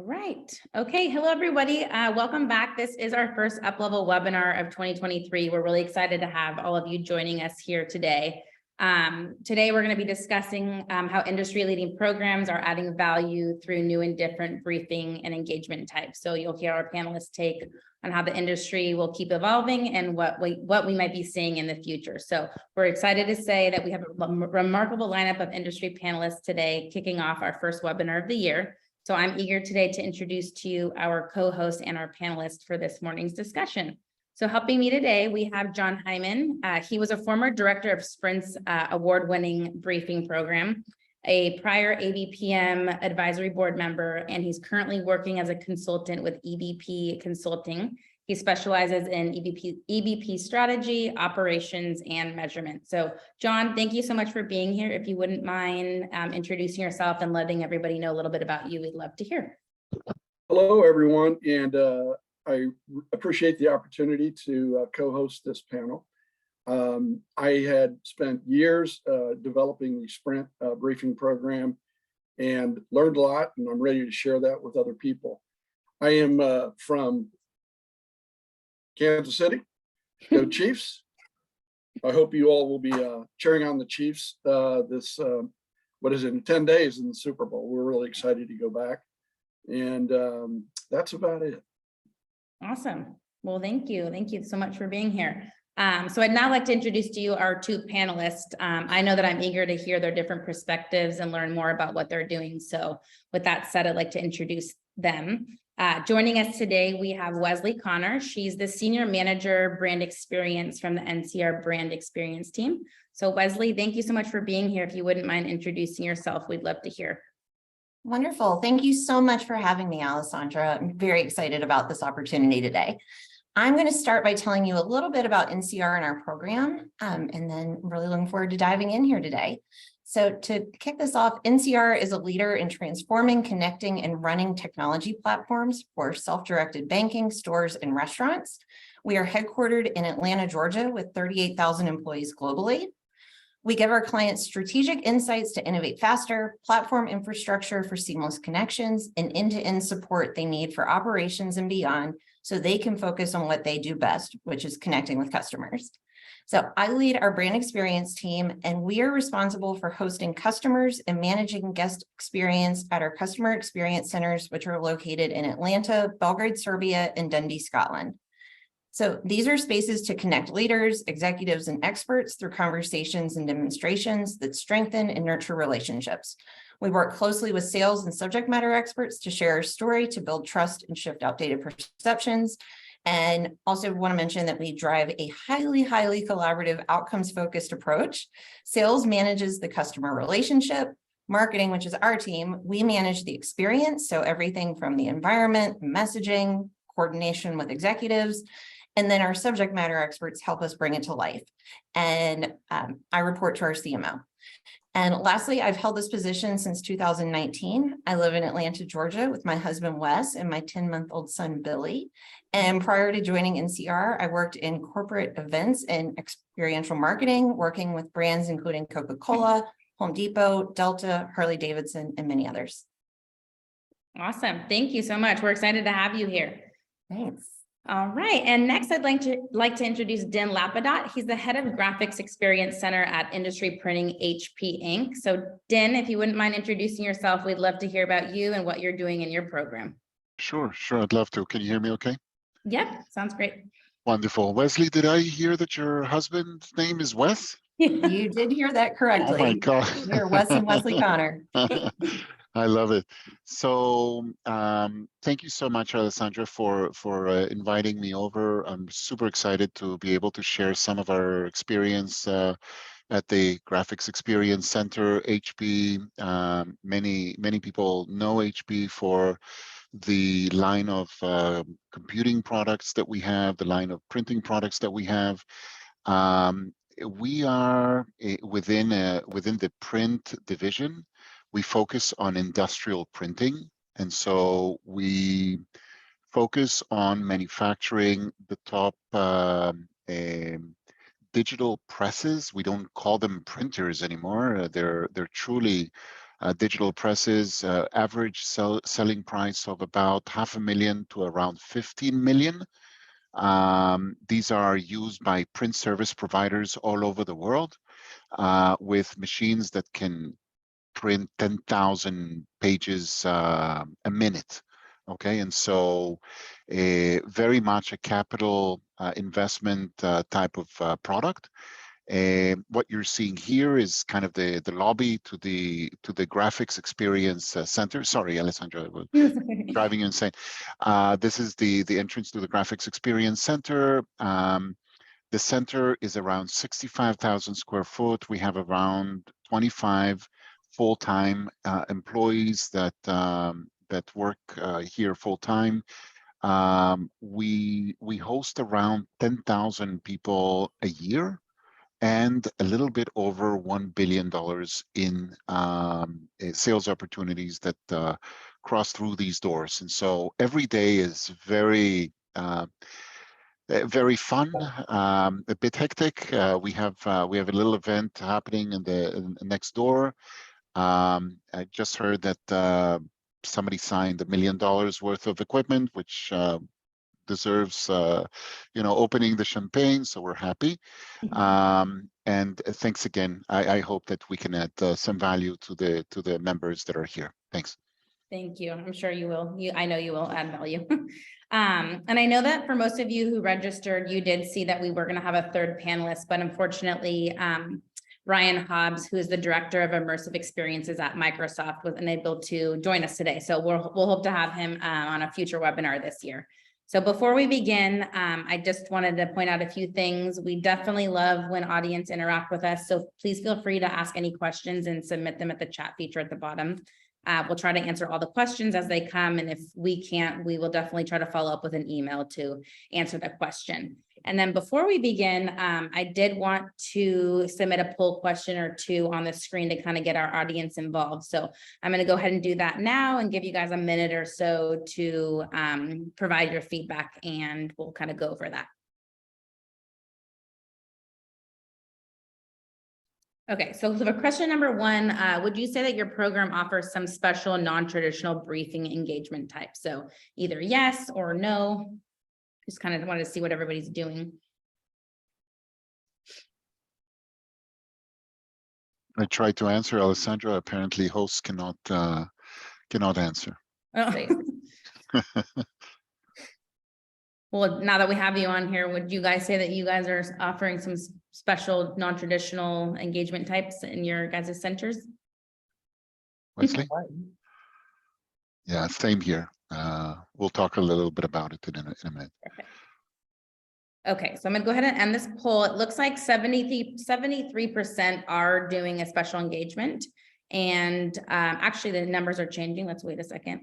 right. Okay. Hello, everybody. Welcome back. This is our first UPLEVEL webinar of 2023. We're really excited to have all of you joining us here today. Today, we're going to be discussing how industry-leading programs are adding value through new and different briefing and engagement types. So you'll hear our panelists take on how the industry will keep evolving and what we might be seeing in the future. So we're excited to say that we have a remarkable lineup of industry panelists today, kicking off our first webinar of the year. So I'm eager today to introduce to you our co-host and our panelists for this morning's discussion. So helping me today, we have John Hyman. He was a former director of Sprint's award-winning briefing program, a prior ABPM advisory board member, and he's currently working as a consultant with EBP Consulting. He specializes in EBP strategy, operations, and measurement. So John, thank you so much for being here. If you wouldn't mind introducing yourself and letting everybody know a little bit about you, we'd love to hear. Hello, everyone, and I appreciate the opportunity to co-host this panel. I had spent years developing the Sprint briefing program and learned a lot, and I'm ready to share that with other people. I am from Kansas City. Go Chiefs. I hope you all will be cheering on the Chiefs this, what is it, in 10 days in the Super Bowl. We're really excited to go back. And that's about it. Awesome. Well, thank you. Thank you so much for being here. So I'd now like to introduce to you our two panelists. I know that I'm eager to hear their different perspectives and learn more about what they're doing. So with that said, I'd like to introduce them. Joining us today, we have Wesley Connor. She's the Senior Manager Brand Experience from the NCR Brand Experience team. So Wesley, thank you so much for being here. If you wouldn't mind introducing yourself, we'd love to hear. Wonderful. Thank you so much for having me, Alessandra. I'm very excited about this opportunity today. I'm going to start by telling you a little bit about NCR and our program, and then I'm really looking forward to diving in here today. So to kick this off, NCR is a leader in transforming, connecting, and running technology platforms for self-directed banking, stores, and restaurants. We are headquartered in Atlanta, Georgia, with 38,000 employees globally. We give our clients strategic insights to innovate faster, platform infrastructure for seamless connections, and end-to-end support they need for operations and beyond, so they can focus on what they do best, which is connecting with customers. So I lead our brand experience team, and we are responsible for hosting customers and managing guest experience at our customer experience centers, which are located in Atlanta, Belgrade, Serbia, and Dundee, Scotland. So these are spaces to connect leaders, executives, and experts through conversations and demonstrations that strengthen and nurture relationships. We work closely with sales and subject matter experts to share our story, to build trust and shift outdated perceptions. And also want to mention that we drive a highly collaborative, outcomes-focused approach. Sales manages the customer relationship. Marketing, which is our team, we manage the experience. So everything from the environment, messaging, coordination with executives. And then our subject matter experts help us bring it to life. And I report to our CMO. And lastly, I've held this position since 2019. I live in Atlanta, Georgia with my husband, Wes, and my 10-month-old son, Billy. And prior to joining NCR, I worked in corporate events and experiential marketing, working with brands including Coca-Cola, Home Depot, Delta, Harley-Davidson, and many others. Awesome. Thank you so much. We're excited to have you here. Thanks. All right, and next I'd like to introduce Din Lapadot. He's the head of Graphics Experience Center at Industry Printing HP Inc. So Din, if you wouldn't mind introducing yourself, we'd love to hear about you and what you're doing in your program. Sure, I'd love to. Can you hear me okay? Yep, sounds great. Wonderful. Wesley, did I hear that your husband's name is Wes? You did hear that correctly. Oh my God. You're Wes and Wesley Connor. I love it. So thank you so much, Alessandra, for inviting me over. I'm super excited to be able to share some of our experience at the Graphics Experience Center, HP. Many people know HP for the line of computing products that we have, the line of printing products that we have. We are within the print division. We focus on industrial printing, and so we focus on manufacturing the top digital presses. We don't call them printers anymore. They're truly digital presses, average selling price of about $500,000 to around 15 million. These are used by print service providers all over the world with machines that can print 10,000 pages a minute. Okay, and so very much a capital investment type of product. What you're seeing here is kind of the lobby to the graphics experience center. Sorry, Alessandra, driving you insane. This is the entrance to the graphics experience center. The center is around 65,000 square foot. We have around 25 full-time employees that work here full-time. We host around 10,000 people a year and a little bit over $1 billion in sales opportunities that cross through these doors. And so every day is very fun, a bit hectic. We have a little event happening in the next door. I just heard that somebody signed $1 million worth of equipment, which deserves, opening the champagne. So we're happy. And thanks again. I hope that we can add some value to the members that are here. Thanks. Thank you. I'm sure you will. I know you will add value. And I know that for most of you who registered, you did see that we were going to have a third panelist, but unfortunately, Ryan Hobbs, who is the director of immersive experiences at Microsoft, was unable to join us today. So we'll hope to have him on a future webinar this year. So before we begin, I just wanted to point out a few things. We definitely love when audience interact with us. So please feel free to ask any questions and submit them at the chat feature at the bottom. We'll try to answer all the questions as they come. And if we can't, we will definitely try to follow up with an email to answer the question. And then before we begin, I did want to submit a poll question or two on the screen to kind of get our audience involved. So I'm going to go ahead and do that now and give you guys a minute or so to provide your feedback, and we'll kind of go over that. Okay, so for question number one, would you say that your program offers some special non-traditional briefing engagement types? So either yes or no. Just kind of wanted to see what everybody's doing. I tried to answer, Alessandra. Apparently hosts cannot answer. Oh. Well, now that we have you on here, would you guys say that you guys are offering some special non-traditional engagement types in your guys' centers? Wesley? Yeah, same here. We'll talk a little bit about it in a minute. Perfect. Okay, so I'm gonna go ahead and end this poll. It looks like 73% are doing a special engagement. And actually the numbers are changing. Let's wait a second.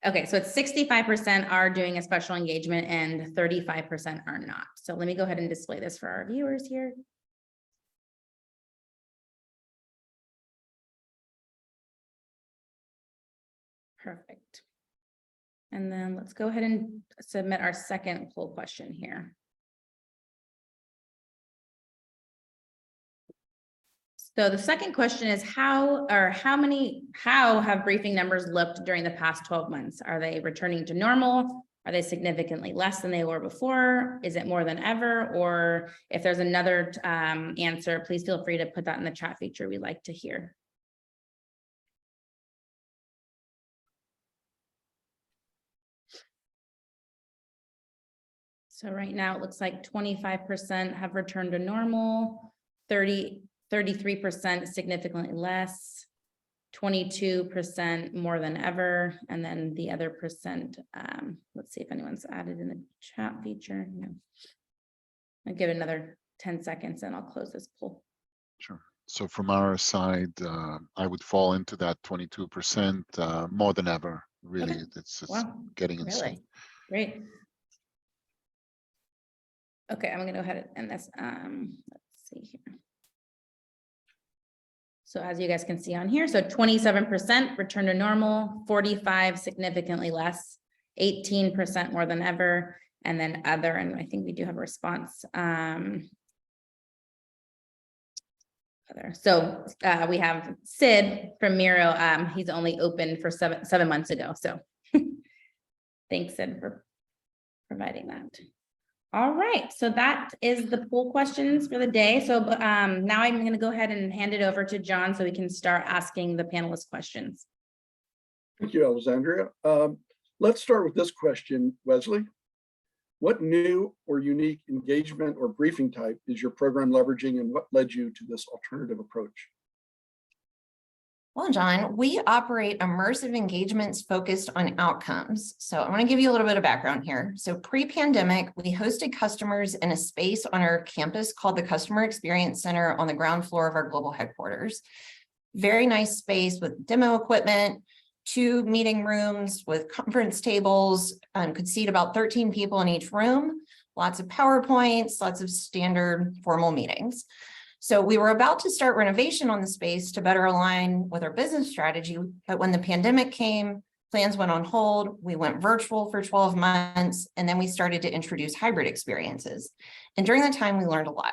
Okay, so it's 65% are doing a special engagement and 35% are not. So let me go ahead and display this for our viewers here. Perfect. And then let's go ahead and submit our second poll question here. So the second question is how have briefing numbers looked during the past 12 months? Are they returning to normal? Are they significantly less than they were before? Is it more than ever? Or if there's another answer, please feel free to put that in the chat feature. We'd like to hear. So right now it looks like 25% have returned to normal, 33% significantly less, 22% more than ever, and then the other percent, let's see if anyone's added in the chat feature. No. I'll give it another 10 seconds and I'll close this poll. Sure. So from our side, I would fall into that 22% more than ever. Really, Okay. it's Wow. getting insane. Really? Great. Okay, I'm gonna go ahead and end this. Let's see here. So as you guys can see on here, so 27% return to normal, 45% significantly less, 18% more than ever, and then other, and I think we do have a response. So we have Sid from Miro. He's only opened for seven months ago. So thanks, Sid, for providing that. All right, so that is the poll questions for the day. So now I'm going to go ahead and hand it over to John so we can start asking the panelists questions. Thank you, Alessandria. Let's start with this question, Wesley. What new or unique engagement or briefing type is your program leveraging, and what led you to this alternative approach? Well, John, we operate immersive engagements focused on outcomes. So I want to give you a little bit of background here. So pre-pandemic, we hosted customers in a space on our campus called the Customer Experience Center on the ground floor of our global headquarters. Very nice space with demo equipment, 2 meeting rooms with conference tables, could seat about 13 people in each room, lots of PowerPoints, lots of standard formal meetings. So we were about to start renovation on the space to better align with our business strategy. But when the pandemic came, plans went on hold. We went virtual for 12 months, and then we started to introduce hybrid experiences. And during that time, we learned a lot.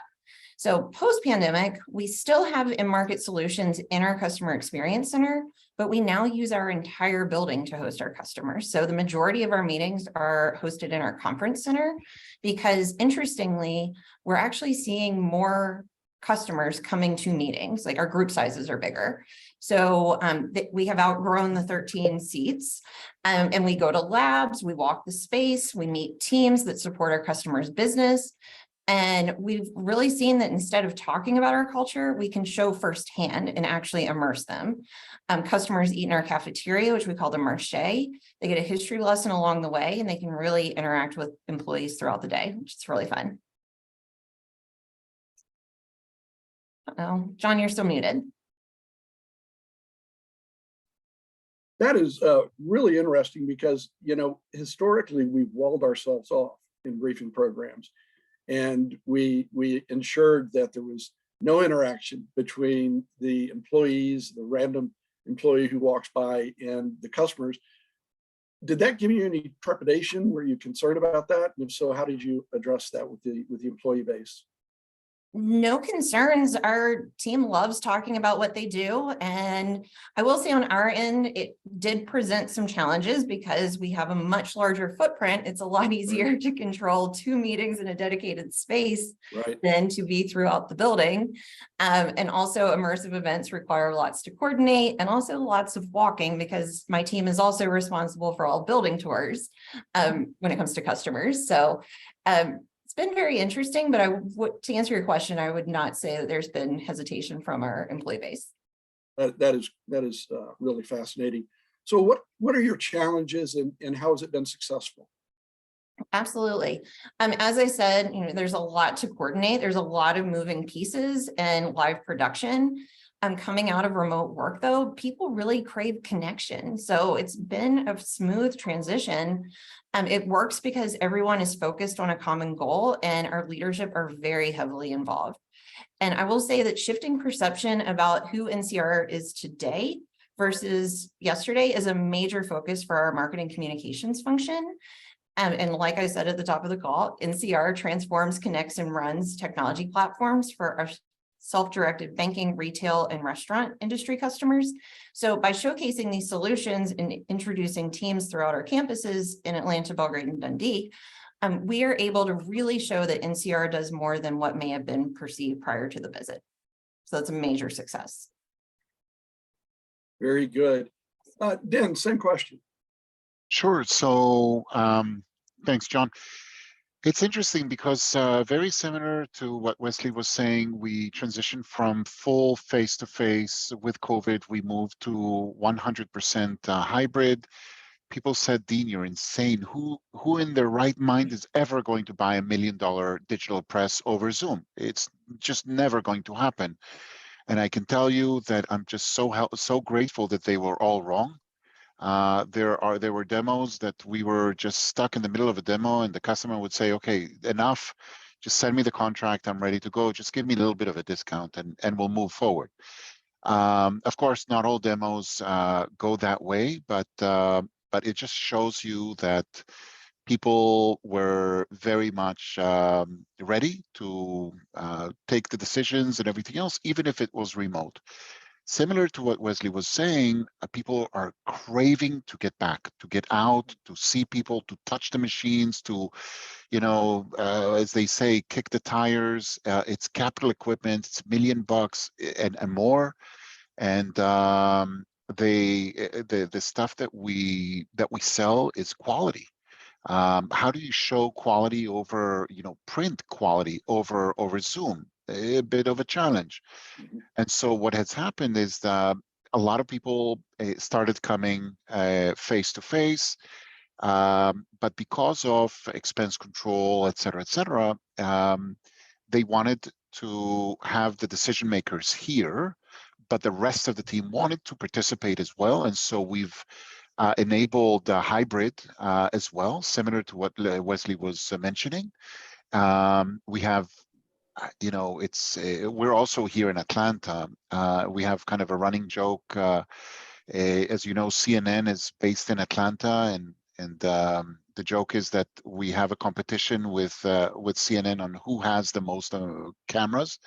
So post-pandemic, we still have in-market solutions in our customer experience center, but we now use our entire building to host our customers. So the majority of our meetings are hosted in our conference center because, interestingly, we're actually seeing more customers coming to meetings, like our group sizes are bigger. So we have outgrown the 13 seats, and we go to labs, we walk the space, we meet teams that support our customers' business. And we've really seen that instead of talking about our culture, we can show firsthand and actually immerse them. Customers eat in our cafeteria, which we call the marché. They get a history lesson along the way, and they can really interact with employees throughout the day, which is really fun. Uh-oh, John, you're still muted. That is really interesting because, you know, historically, we've walled ourselves off in briefing programs. And we ensured that there was no interaction between the employees, the random employee who walks by, and the customers. Did that give you any trepidation? Were you concerned about that? And if so, how did you address that with the employee base? No concerns. Our team loves talking about what they do. And I will say on our end, it did present some challenges because we have a much larger footprint. It's a lot easier to control 2 meetings in a dedicated space than to be throughout the building. And also immersive events require lots to coordinate and also lots of walking because my team is also responsible for all building tours when it comes to customers. So it's been very interesting, but to answer your question, I would not say that there's been hesitation from our employee base. That is really fascinating. So what are your challenges and how has it been successful? Absolutely. As I said, there's a lot to coordinate. There's a lot of moving pieces and live production. Coming out of remote work, though, people really crave connection. So it's been a smooth transition. It works because everyone is focused on a common goal and our leadership are very heavily involved. And I will say that shifting perception about who NCR is today versus yesterday is a major focus for our marketing communications function. And like I said at the top of the call, NCR transforms, connects, and runs technology platforms for our self-directed banking, retail, and restaurant industry customers. So by showcasing these solutions and introducing teams throughout our campuses in Atlanta, Belgrade, and Dundee, we are able to really show that NCR does more than what may have been perceived prior to the visit. So it's a major success. Very good. Dan, same question. Sure. So thanks, John. It's interesting because very similar to what Wesley was saying, we transitioned from full face-to-face with COVID. We moved to 100% hybrid. People said, Dean, you're insane. Who in their right mind is ever going to buy $1 million digital press over Zoom? It's just never going to happen. And I can tell you that I'm just so grateful that they were all wrong. There were demos that we were just stuck in the middle of a demo and the customer would say, okay, enough, just send me the contract, I'm ready to go, just give me a little bit of a discount and we'll move forward. Of course, not all demos go that way, but it just shows you that people were very much ready to take the decisions and everything else, even if it was remote. Similar to what Wesley was saying, people are craving to get back, to get out, to see people, to touch the machines, to, as they say, kick the tires. It's capital equipment, it's $1 million and more. And the stuff that we sell is quality. How do you show quality over, print quality over Zoom? A bit of a challenge. And so what has happened is that a lot of people started coming face to face, but because of expense control, et cetera, they wanted to have the decision makers here, but the rest of the team wanted to participate as well. And so we've enabled a hybrid as well, similar to what Wesley was mentioning. We have, we're also here in Atlanta. We have kind of a running joke. As you know, CNN is based in Atlanta, and the joke is that we have a competition with CNN on who has the most cameras,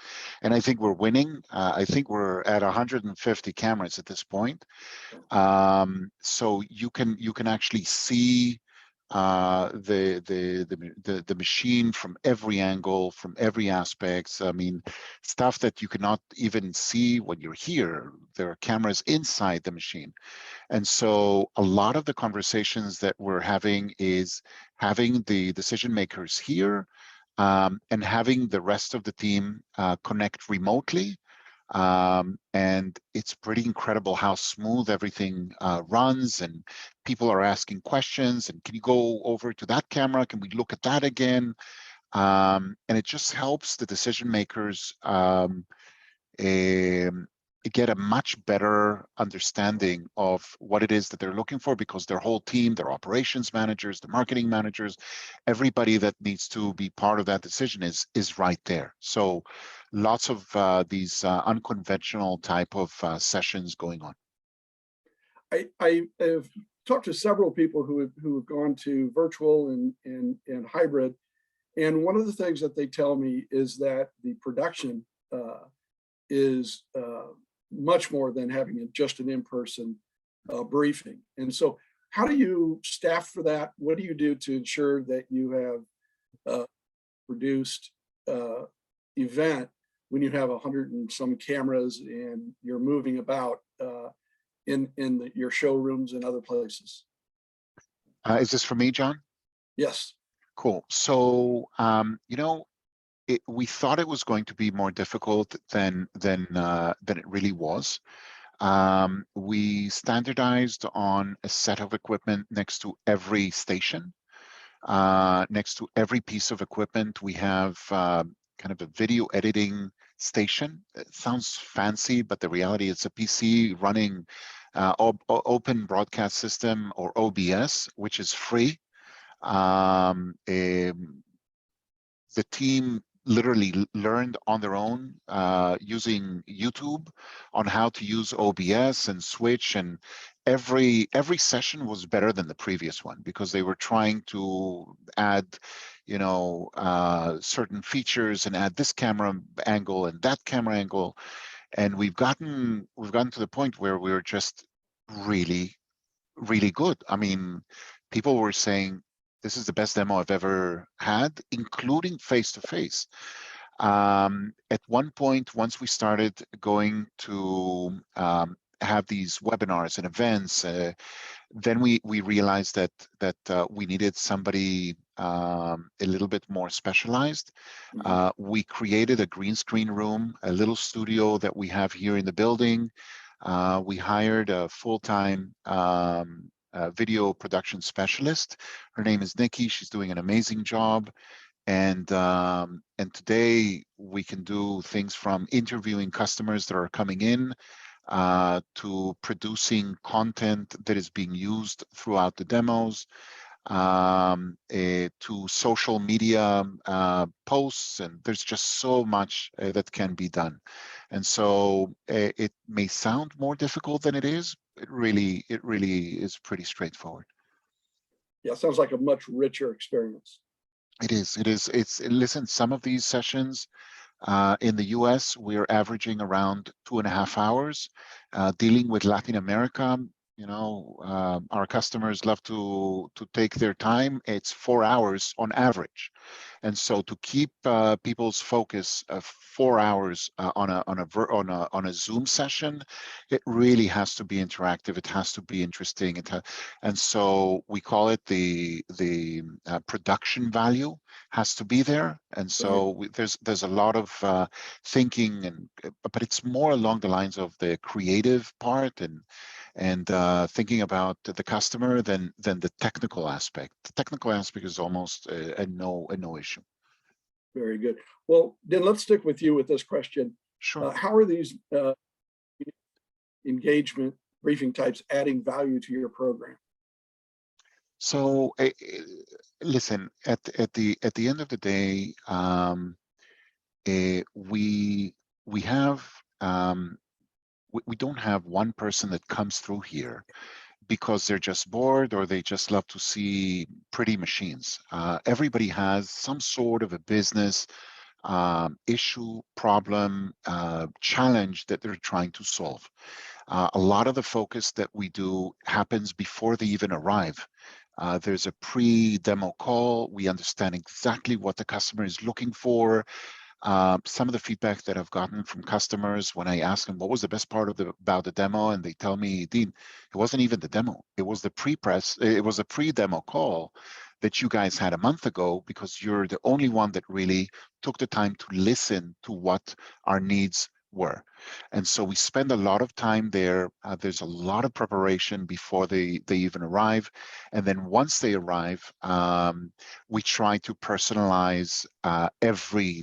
and I think we're winning. I think we're at 150 cameras at this point. So you can actually see the machine from every angle, from every aspect. I mean, stuff that you cannot even see when you're here. There are cameras inside the machine. And so a lot of the conversations that we're having is having the decision makers here and having the rest of the team connect remotely. And it's pretty incredible how smooth everything runs, and people are asking questions, and can you go over to that camera? Can we look at that again? And it just helps the decision makers get a much better understanding of what it is that they're looking for, because their whole team, their operations managers, the marketing managers, everybody that needs to be part of that decision is right there. So lots of these unconventional type of sessions going on. I have talked to several people who have gone to virtual and hybrid, and one of the things that they tell me is that the production is much more than having just an in-person briefing. And so how do you staff for that? What do you do to ensure that you have produced event when you have 100 and some cameras and you're moving about in your showrooms and other places? Is this for me, John? Yes. Cool. So, we thought it was going to be more difficult than it really was. We standardized on a set of equipment next to every station. Next to every piece of equipment, we have kind of a video editing station. It sounds fancy, but the reality is a PC running Open Broadcast System, or OBS, which is free. The team literally learned on their own using YouTube on how to use OBS and switch, and every session was better than the previous one because they were trying to add certain features and add this camera angle and that camera angle, and we've gotten to the point where we're just really good. I mean, people were saying, this is the best demo I've ever had, including face-to-face. At one point, once we started going to have these webinars and events, then we realized that we needed somebody a little bit more specialized. We created a green screen room, a little studio that we have here in the building. We hired a full-time video production specialist. Her name is Nikki. She's doing an amazing job. And today we can do things from interviewing customers that are coming in to producing content that is being used throughout the demos, to social media posts, and there's just so much that can be done. And so it may sound more difficult than it is. It really is pretty straightforward. Yeah, sounds like a much richer experience. It is. It is. Listen, some of these sessions in the US, we're averaging around 2.5 hours. Dealing with Latin America, our customers love to take their time. It's 4 hours on average. And so to keep people's focus 4 hours on a Zoom session, it really has to be interactive. It has to be interesting. And so we call it the production value has to be there. And so there's a lot of thinking, but it's more along the lines of the creative part and thinking about the customer than the technical aspect. The technical aspect is almost a no issue. Very good. Well, then let's stick with you with this question. Sure. How are these engagement briefing types adding value to your program? So listen, at the end of the day, we have we don't have one person that comes through here because they're just bored or they just love to see pretty machines. Everybody has some sort of a business issue, problem, challenge that they're trying to solve. A lot of the focus that we do happens before they even arrive. There's a pre-demo call. We understand exactly what the customer is looking for. Some of the feedback that I've gotten from customers when I ask them what was the best part about the demo, and they tell me, Dean, it wasn't even the demo. It was the it was a pre-demo call that you guys had a month ago because you're the only one that really took the time to listen to what our needs were. And so we spend a lot of time there. There's a lot of preparation before they even arrive. And then once they arrive, we try to personalize every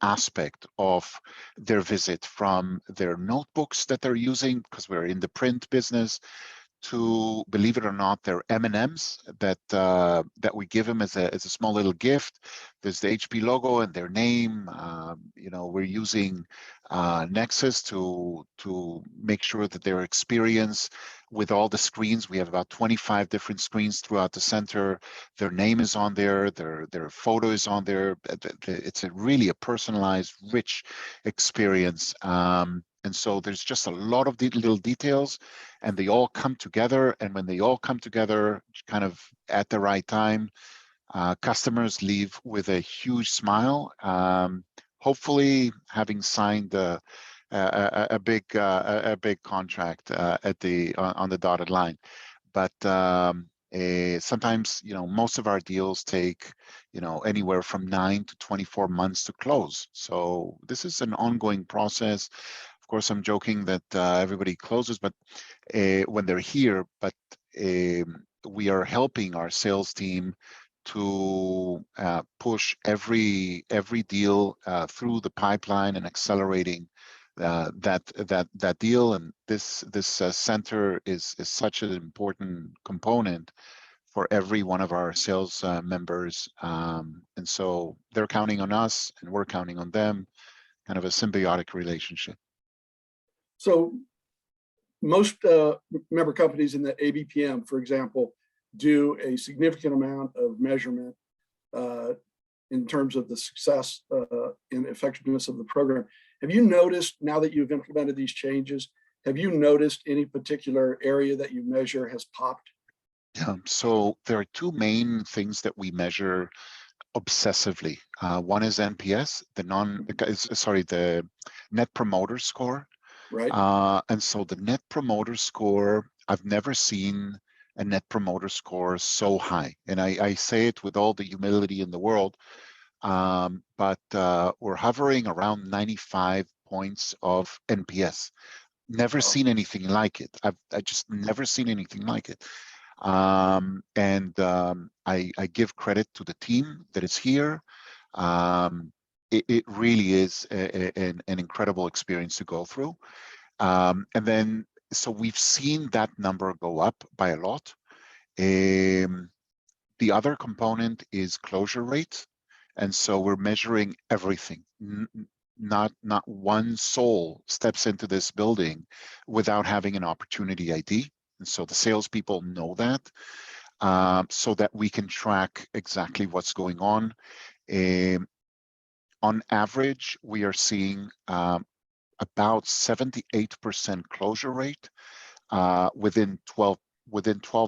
aspect of their visit, from their notebooks that they're using, because we're in the print business, to, believe it or not, their M&Ms that we give them as a small little gift. There's the HP logo and their name. We're using Nexus to make sure that their experience with all the screens, we have about 25 different screens throughout the center. Their name is on there, their photo is on there. It's really a personalized, rich experience. And so there's just a lot of little details, and they all come together. And when they all come together kind of at the right time, customers leave with a huge smile, hopefully having signed a big contract on the dotted line. But sometimes, most of our deals take, anywhere from 9 to 24 months to close. So this is an ongoing process. Of course, I'm joking that everybody closes, but when they're here, but we are helping our sales team to push every deal through the pipeline and accelerating that deal. And this center is such an important component for every one of our sales members, and so they're counting on us and we're counting on them, kind of a symbiotic relationship. So most member companies in the ABPM, for example, do a significant amount of measurement in terms of the success and effectiveness of the program. Have you noticed, now that you've implemented these changes, have you noticed any particular area that you measure has popped? So there are two main things that we measure obsessively. One is NPS, the Net Promoter Score. Right. And so the Net Promoter Score, I've never seen a Net Promoter Score so high. And I say it with all the humility in the world, but we're hovering around 95 points of NPS. Never seen anything like it. I just never seen anything like it. I give credit to the team that is here. It really is an incredible experience to go through. And then, so we've seen that number go up by a lot. The other component is closure rate. And so we're measuring everything. Not one soul steps into this building without having an opportunity ID. And so the salespeople know that. so that we can track exactly what's going on. On average, we are seeing about 78% closure rate within 12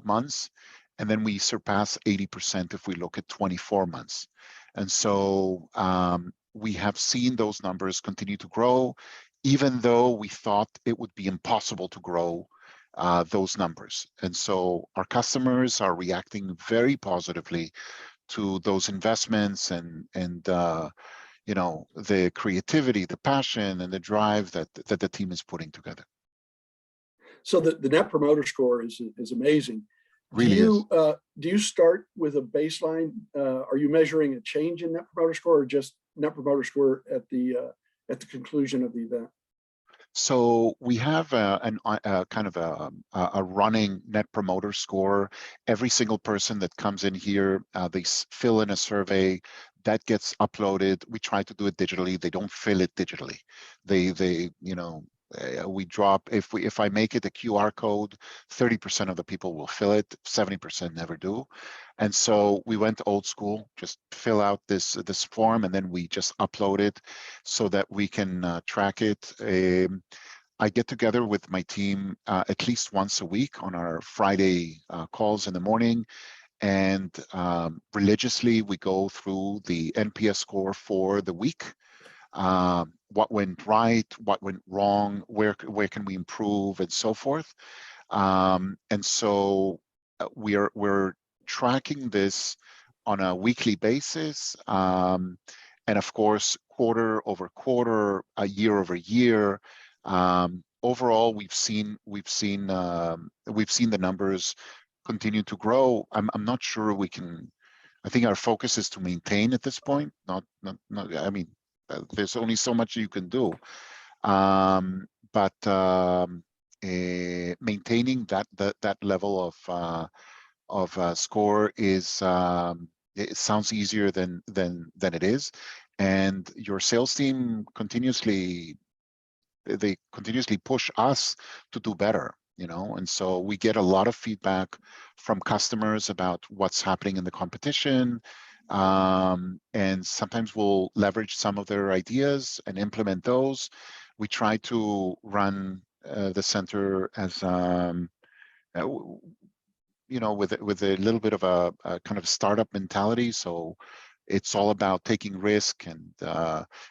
months, and then we surpass 80% if we look at 24 months. And so we have seen those numbers continue to grow, even though we thought it would be impossible to grow those numbers. And so our customers are reacting very positively to those investments and you know, the creativity, the passion, and the drive that the team is putting together. So the Net Promoter Score is amazing. Really do you start with a baseline? Are you measuring a change in Net Promoter Score, or just Net Promoter Score at the conclusion of the event? So we have kind of a running Net Promoter Score. Every single person that comes in here, they fill in a survey that gets uploaded. We try to do it digitally. They don't fill it digitally. They you know, we drop, if I make it a QR code, 30% of the people will fill it, 70% never do. And so we went old school, just fill out this form, and then we just upload it so that we can track it. I get together with my team at least once a week on our Friday calls in the morning, and religiously we go through the NPS score for the week. What went right, what went wrong, where can we improve, and so forth. And so we're tracking this on a weekly basis, and of course, quarter over quarter, year over year. Overall, we've seen the numbers continue to grow. I'm not sure we can. I think our focus is to maintain at this point. Not. I mean, there's only so much you can do, but maintaining that level of score is it sounds easier than it is, and your sales team continuously push us to do better, you know. And so we get a lot of feedback from customers about what's happening in the competition. And sometimes we'll leverage some of their ideas and implement those. We try to run the center as you know, with a little bit of a kind of startup mentality. So it's all about taking risk, and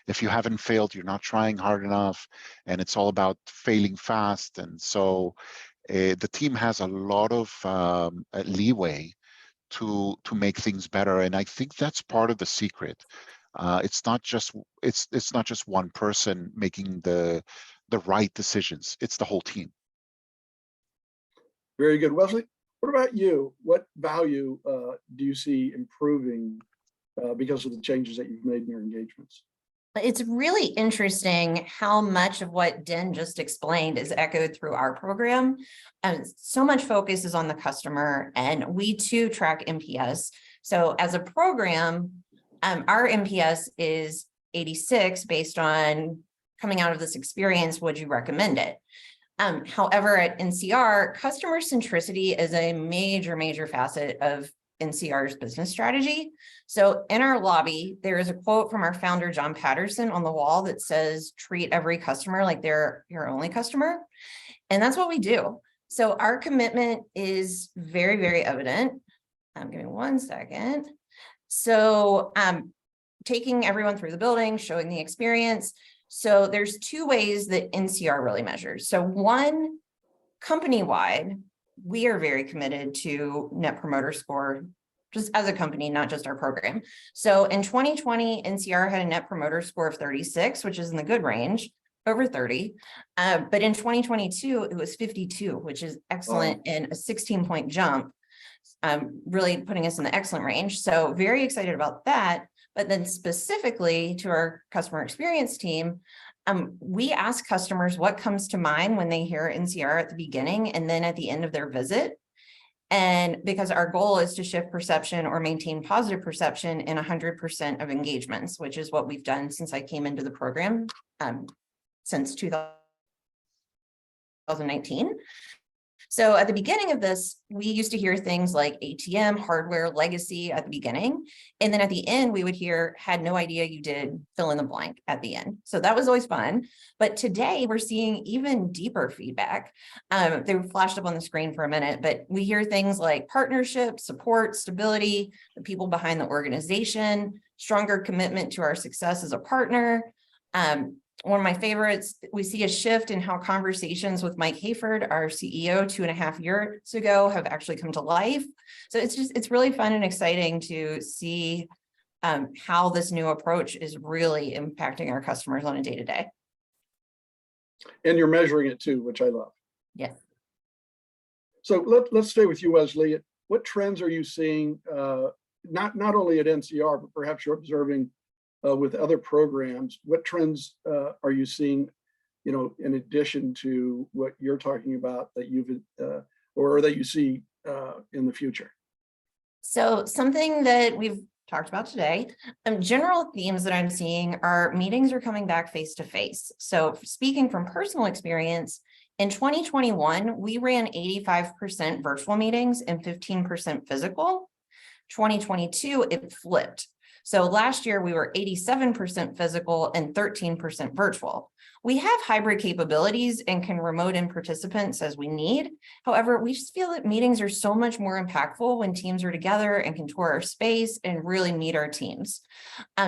if you haven't failed, you're not trying hard enough, and it's all about failing fast. And so the team has a lot of leeway to make things better, and I think that's part of the secret. It's not just one person making the right decisions. It's the whole team. Very good, Wesley. What about you? What value do you see improving because of the changes that you've made in your engagements? It's really interesting how much of what Den just explained is echoed through our program. And so much focus is on the customer, and we too track NPS. So as a program, our NPS is 86 based on coming out of this experience, would you recommend it? However, at NCR, customer centricity is a major facet of NCR's business strategy. So in our lobby, there is a quote from our founder, John Patterson, on the wall that says, treat every customer like they're your only customer. And that's what we do. So our commitment is very evident. Give me 1 second. So taking everyone through the building, showing the experience. So there's 2 ways that NCR really measures. So one, company-wide, we are very committed to Net Promoter Score, just as a company, not just our program. So in 2020, NCR had a Net Promoter Score of 36, which is in the good range, over 30. But in 2022, it was 52, which is excellent, and a 16-point jump, really putting us in the excellent range. So very excited about that. But then specifically to our customer experience team, we ask customers what comes to mind when they hear NCR at the beginning and then at the end of their visit. And because our goal is to shift perception or maintain positive perception in 100% of engagements, which is what we've done since I came into the program, since 2019. So at the beginning of this, we used to hear things like ATM, hardware, legacy at the beginning. And then at the end, we would hear, had no idea you did fill in the blank at the end. So that was always fun. But today we're seeing even deeper feedback. They flashed up on the screen for a minute, but we hear things like partnership, support, stability, the people behind the organization, stronger commitment to our success as a partner. One of my favorites, we see a shift in how conversations with Mike Hayford, our CEO 2.5 years ago, have actually come to life. So it's really fun and exciting to see how this new approach is really impacting our customers on a day-to-day. And you're measuring it too, which I love. Yes. So let's stay with you, Wesley. What trends are you seeing, not only at NCR, but perhaps you're observing with other programs? What trends are you seeing, in addition to what you're talking about that you've or that you see in the future? So something that we've talked about today, general themes that I'm seeing are meetings are coming back face to face. So speaking from personal experience, in 2021, we ran 85% virtual meetings and 15% physical. 2022, it flipped. So last year we were 87% physical and 13% virtual. We have hybrid capabilities and can remote in participants as we need. However, we just feel that meetings are so much more impactful when teams are together and can tour our space and really meet our teams.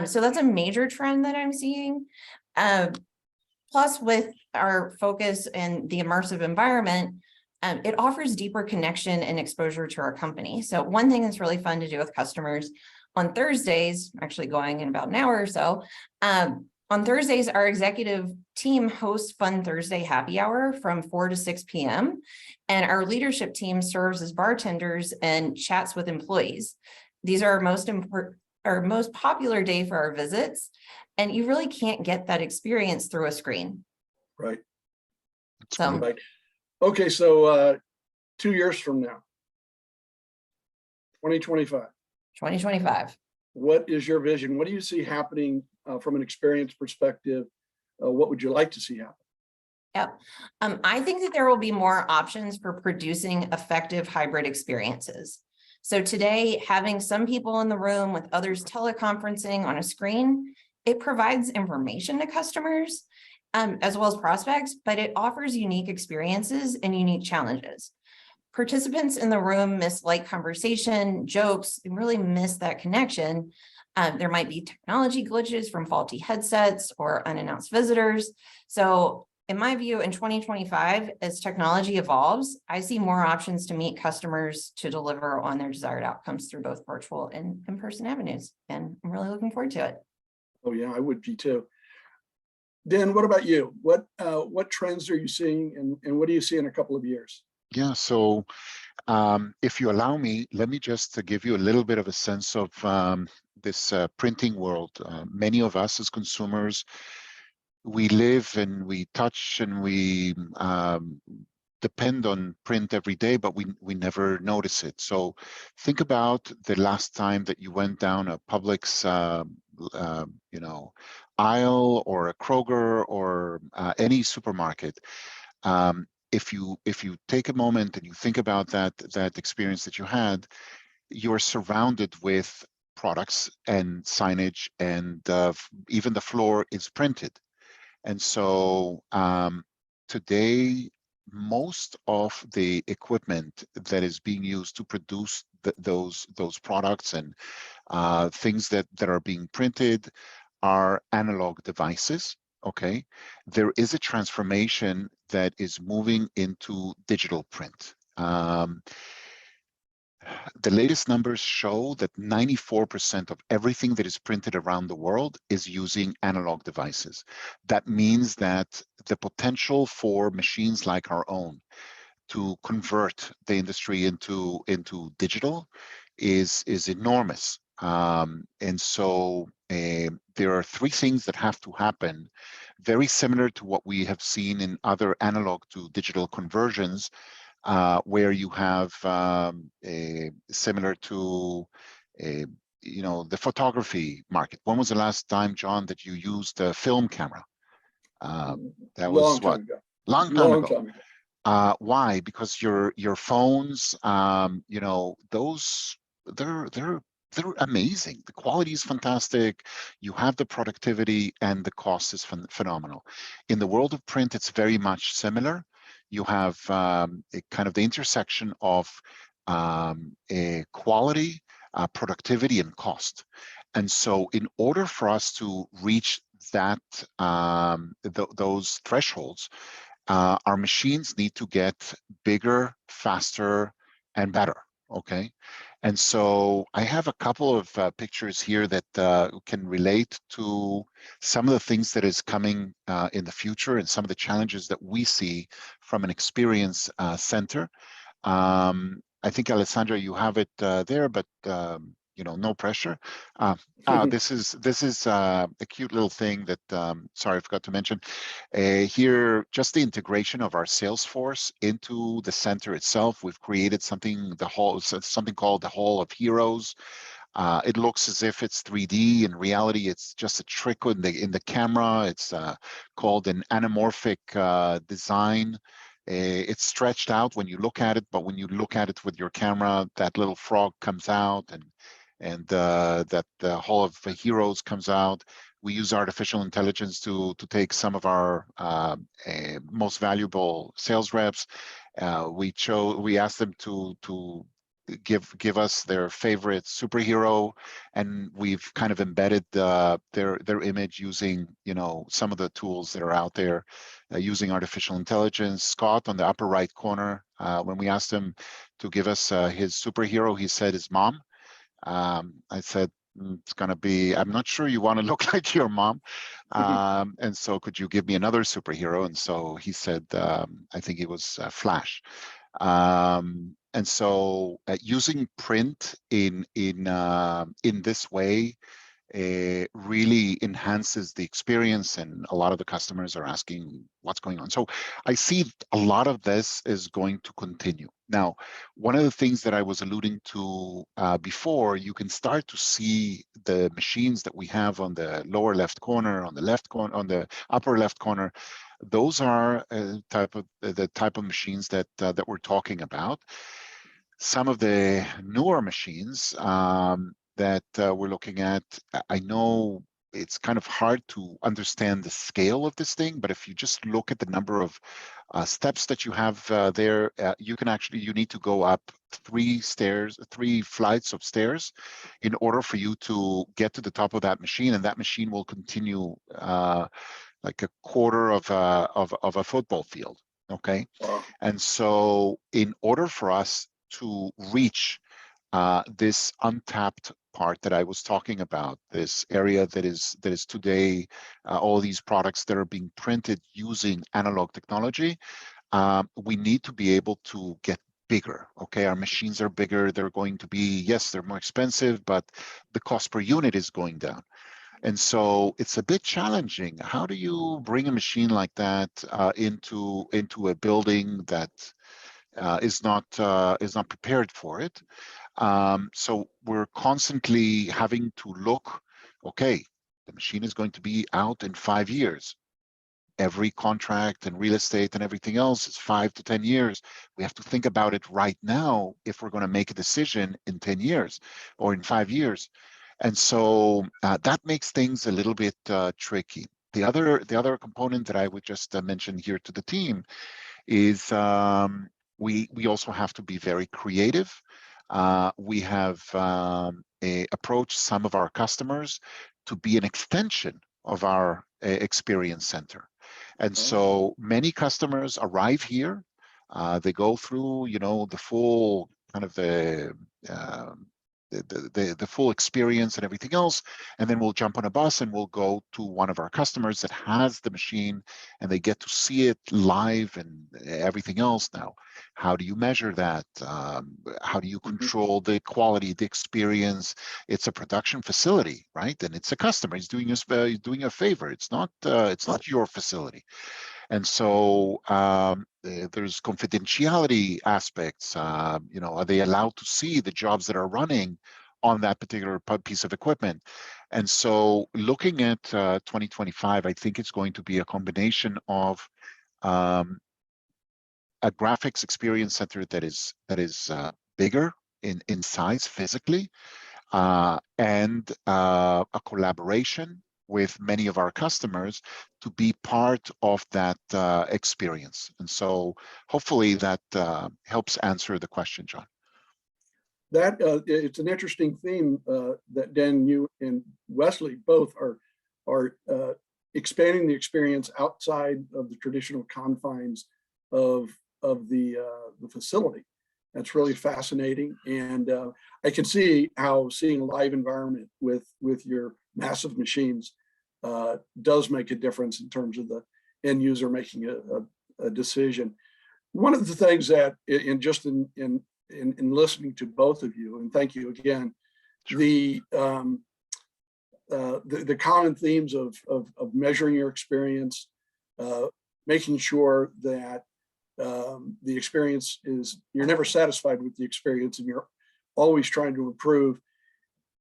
So that's a major trend that I'm seeing. Plus, with our focus and the immersive environment, it offers deeper connection and exposure to our company. So one thing that's really fun to do with customers on Thursdays, actually going in about an hour or so, on Thursdays, our executive team hosts Fun Thursday Happy Hour from 4 to 6 p.m. And our leadership team serves as bartenders and chats with employees. These are our most popular day for our visits. And you really can't get that experience through a screen. Right. So, right. Okay, so 2 years from now, 2025. 2025. What is your vision? What do you see happening from an experience perspective? What would you like to see happen? Yep. I think that there will be more options for producing effective hybrid experiences. So today, having some people in the room with others teleconferencing on a screen, it provides information to customers as well as prospects, but it offers unique experiences and unique challenges. Participants in the room miss light conversation, jokes, and really miss that connection. There might be technology glitches from faulty headsets or unannounced visitors. So in my view, in 2025, as technology evolves, I see more options to meet customers to deliver on their desired outcomes through both virtual and in-person avenues. And I'm really looking forward to it. Oh yeah, I would be too. Dan, what about you? What trends are you seeing and what do you see in a couple of years? Yeah, so if you allow me, let me just give you a little bit of a sense of this printing world. Many of us as consumers, we live and we touch and we depend on print every day, but we never notice it. So think about the last time that you went down a Publix aisle or a Kroger or any supermarket. If you take a moment and you think about that experience that you had, you're surrounded with products and signage, and even the floor is printed. And so today, most of the equipment that is being used to produce those products and things that are being printed are analog devices. Okay, there is a transformation that is moving into digital print. The latest numbers show that 94% of everything that is printed around the world is using analog devices. That means that the potential for machines like our own to convert the industry into digital is enormous. And so there are three things that have to happen, very similar to what we have seen in other analog to digital conversions, where you have similar to the photography market. When was the last time, John, that you used a film camera? That was what? Long time ago. Why? Because your phones, you know, those they're they're they're amazing. The quality is fantastic. You have the productivity, and the cost is phenomenal. In the world of print, it's very much similar. You have a kind of the intersection of a quality, productivity, and cost. And so, in order for us to reach that those thresholds, our machines need to get bigger, faster, and better. Okay. And so I have a couple of pictures here that can relate to some of the things that is coming in the future and some of the challenges that we see from an experience center. I think, Alessandra, you have it there, but you know, no pressure. This is a cute little thing that sorry, I forgot to mention. Here, just the integration of our Salesforce into the center itself. We've created something called the Hall of Heroes. It looks as if it's 3D. In reality, it's just a trick in the camera. It's called an anamorphic design. It's stretched out when you look at it, but when you look at it with your camera, that little frog comes out, and that the Hall of Heroes comes out. We use artificial intelligence to take some of our most valuable sales reps. We asked them to give us their favorite superhero, and we've kind of embedded their image using, you know, some of the tools that are out there using artificial intelligence. Scott, on the upper right corner, when we asked him to give us his superhero, he said his mom. I said, it's going to be, I'm not sure you want to look like your mom. And so could you give me another superhero? And so he said, I think it was Flash. And so using print in this way really enhances the experience, and a lot of the customers are asking what's going on. So I see a lot of this is going to continue. Now, one of the things that I was alluding to before, you can start to see the machines that we have on the lower left corner, on the left corner, on the upper left corner. Those are the type of machines that that we're talking about. Some of the newer machines that we're looking at, I know it's kind of hard to understand the scale of this thing, but if you just look at the number of steps that you have there, you need to go up 3 flights of stairs in order for you to get to the top of that machine, and that machine will continue like a quarter of a football field. Okay. Wow. And so in order for us to reach this untapped part that I was talking about, this area that is today all these products that are being printed using analog technology, we need to be able to get bigger. Okay, our machines are bigger. They're going to be, yes, they're more expensive, but the cost per unit is going down. And so it's a bit challenging. How do you bring a machine like that into a building that is not prepared for it? So we're constantly having to look, okay, the machine is going to be out in 5 years. Every contract and real estate and everything else is 5 to 10 years. We have to think about it right now if we're going to make a decision in 10 years or in 5 years. And so that makes things a little bit tricky. The other component that I would just mention here to the team is we also have to be very creative. We have approached some of our customers to be an extension of our experience center. And so many customers arrive here. They go through, you know, the full kind of the full experience and everything else, and then we'll jump on a bus and we'll go to one of our customers that has the machine, and they get to see it live and everything else. Now, how do you measure that? How do you control the quality, the experience? It's a production facility, right? And it's a customer. He's doing a favor. It's not your facility. And so there's confidentiality aspects. You know, are they allowed to see the jobs that are running on that particular piece of equipment? And so looking at 2025, I think it's going to be a combination of a graphics experience center that is bigger in size physically, and a collaboration with many of our customers to be part of that experience. And so hopefully that helps answer the question, John. That it's an interesting theme that Dan, you and Wesley both are expanding the experience outside of the traditional confines of the facility. That's really fascinating, and I can see how seeing a live environment with your massive machines does make a difference in terms of the end user making a decision. One of the things that in listening to both of you, and thank you again, the common themes of measuring your experience, making sure that the experience is, you're never satisfied with the experience and you're always trying to improve.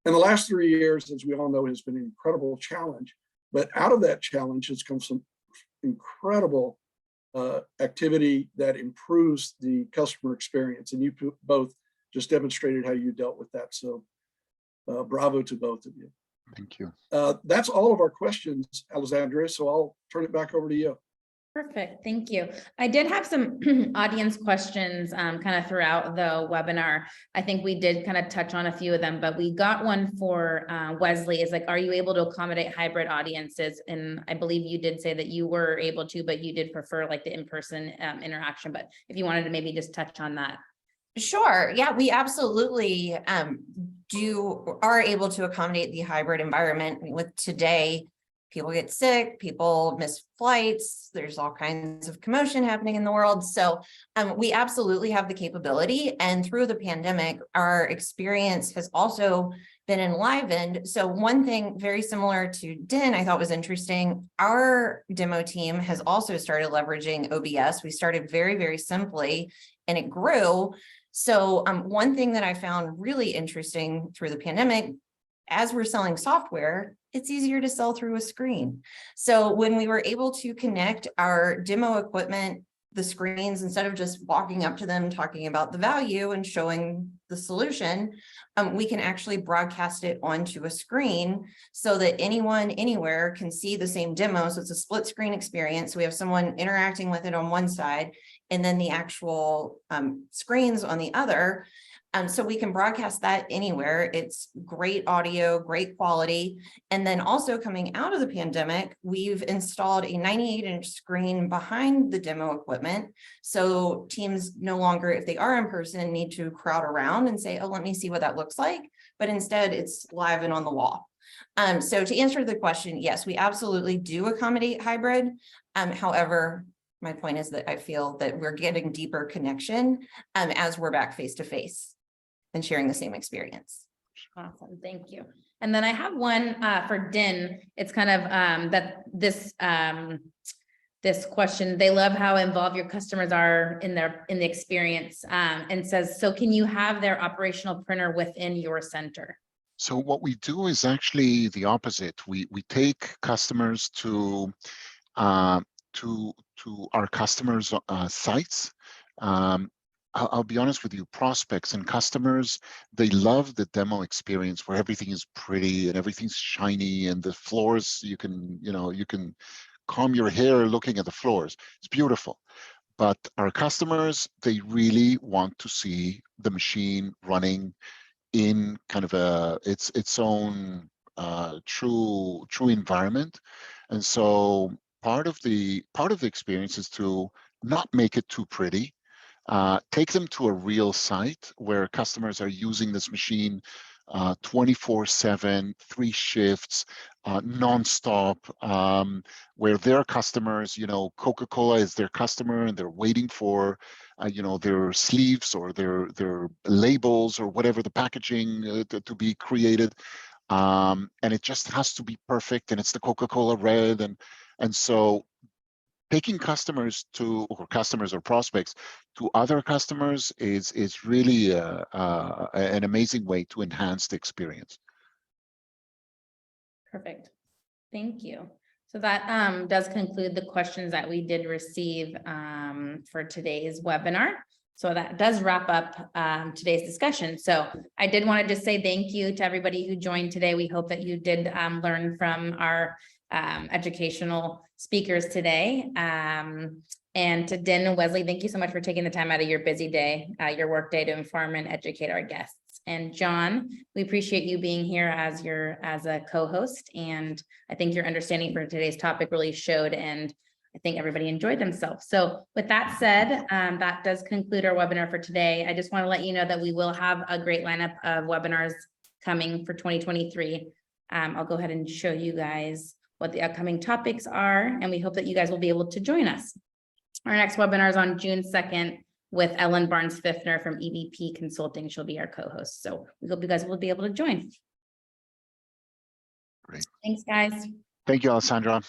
And the last 3 years, as we all know, has been an incredible challenge, but out of that challenge has come some incredible activity that improves the customer experience. And you both just demonstrated how you dealt with that. So bravo to both of you. Thank you. That's all of our questions, Alessandra. So I'll turn it back over to you. Perfect. Thank you. I did have some audience questions kind of throughout the webinar. I think we did kind of touch on a few of them, but we got one for Wesley. Is like, are you able to accommodate hybrid audiences? And I believe you did say that you were able to, but you did prefer like the in-person interaction. But if you wanted to maybe just touch on that. Sure. Yeah, we absolutely are able to accommodate the hybrid environment. With today, people get sick, people miss flights, there's all kinds of commotion happening in the world. So we absolutely have the capability. And through the pandemic, our experience has also been enlivened. So one thing very similar to Den, I thought was interesting, our demo team has also started leveraging OBS. We started very, very simply, and it grew. So one thing that I found really interesting through the pandemic, as we're selling software, it's easier to sell through a screen. So when we were able to connect our demo equipment, the screens, instead of just walking up to them, talking about the value and showing the solution, we can actually broadcast it onto a screen so that anyone, anywhere can see the same demo. So it's a split screen experience. We have someone interacting with it on one side and then the actual screens on the other. So we can broadcast that anywhere. It's great audio, great quality. And then also coming out of the pandemic, we've installed a 98-inch screen behind the demo equipment. So teams no longer, if they are in person, need to crowd around and say, oh, let me see what that looks like. But instead it's live and on the wall. So to answer the question, yes, we absolutely do accommodate hybrid. However, my point is that I feel that we're getting deeper connection as we're back face to face and sharing the same experience. Awesome. Thank you. And then I have one for Din. It's kind of that this question, they love how involved your customers are in the experience, and says, so can you have their operational printer within your center? So what we do is actually the opposite. We take customers to our customers' sites. I'll be honest with you, prospects and customers, they love the demo experience where everything is pretty and everything's shiny and the floors, you can comb your hair looking at the floors. It's beautiful. But our customers, they really want to see the machine running in kind of its own true environment. And so part of the experience is to not make it too pretty. Take them to a real site where customers are using this machine 24/7, 3 shifts, nonstop, where their customers, Coca-Cola is their customer and they're waiting for, their sleeves or their labels or whatever the packaging to be created. And it just has to be perfect, and it's the Coca-Cola red. And so taking customers or prospects to other customers is really an amazing way to enhance the experience. Perfect. Thank you. So that does conclude the questions that we did receive for today's webinar. So that does wrap up today's discussion. So I did want to just say thank you to everybody who joined today. We hope that you did learn from our educational speakers today. And to Den and Wesley, thank you so much for taking the time out of your busy day, your work day, to inform and educate our guests. And John, we appreciate you being here as a co-host. And I think your understanding for today's topic really showed, and I think everybody enjoyed themselves. So with that said, that does conclude our webinar for today. I just want to let you know that we will have a great lineup of webinars coming for 2023. I'll go ahead and show you guys what the upcoming topics are, and we hope that you guys will be able to join us. Our next webinar is on June 2nd with Ellen Barnes-Fiffner from EVP Consulting. She'll be our co-host. So we hope you guys will be able to join. Great. Thanks, guys. Thank you, Alessandra.